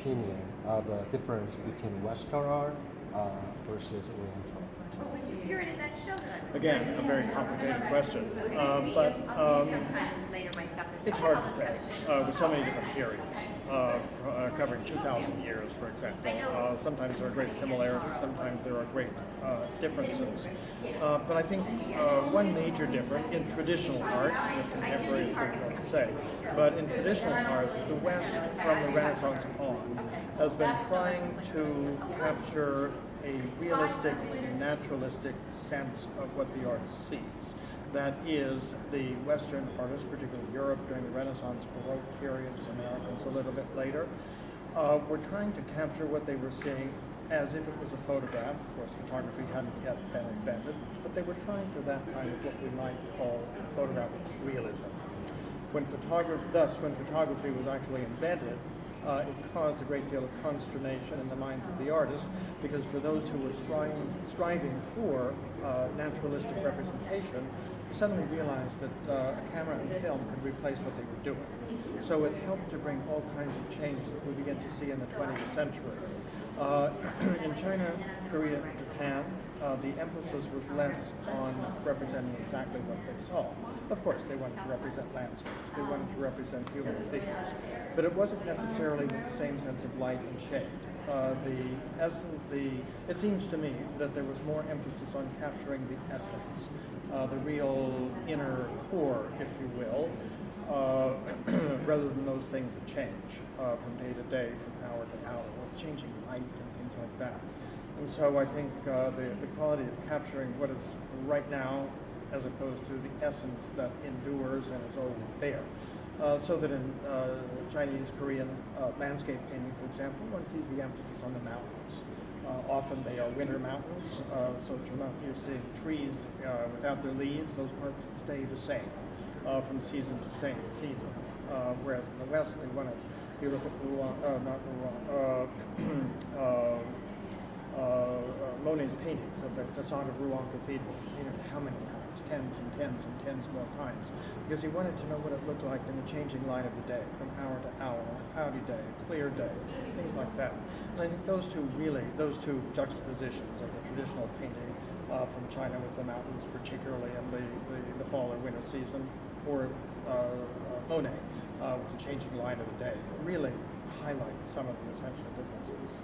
opinion of a difference between Western art versus Oriental? Again, a very complicated question, but it's hard to say with so many different periods, covering 2,000 years, for example. Sometimes there are great similarities, sometimes there are great differences. But I think one major difference in traditional art, and contemporary is difficult to say, but in traditional art, the West from the Renaissance on has been trying to capture a realistic, naturalistic sense of what the artist sees. That is, the Western artists, particularly Europe during the Renaissance, Baroque periods, Americans a little bit later, were trying to capture what they were seeing as if it was a photograph. Of course, photography hadn't yet been invented, but they were trying for that kind of what we might call photographic realism. When photography was actually invented, it caused a great deal of consternation in the minds of the artist, because for those who were striving for naturalistic representation, suddenly realized that a camera and film could replace what they were doing. So it helped to bring all kinds of changes that we begin to see in the 20th century. In China, Korea, Japan, the emphasis was less on representing exactly what they saw. Of course, they wanted to represent landscapes, they wanted to represent human figures, but it wasn't necessarily with the same sense of light and shade. It seems to me that there was more emphasis on capturing the essence, the real inner core, if you will, rather than those things that change from day to day, from hour to hour, with changing light and things like that. And so I think the quality of capturing what is right now, as opposed to the essence that endures and is always there. So that in Chinese, Korean landscape painting, for example, one sees the emphasis on the mountains. Often they are winter mountains, so you're seeing trees without their leaves, those parts that stay the same from season to season. Whereas in the West, they want to, if you look at Monet's paintings of the facade of Rouen Cathedral, how many times? Tens and tens and tens more times. Because he wanted to know what it looked like in the changing light of the day, from hour to hour, a cloudy day, a clear day, things like that. And I think those two juxtapositions of the traditional painting from China with the mountains, particularly in the fall or winter season, or Monet with the changing light of the day, really highlight some of the essential differences.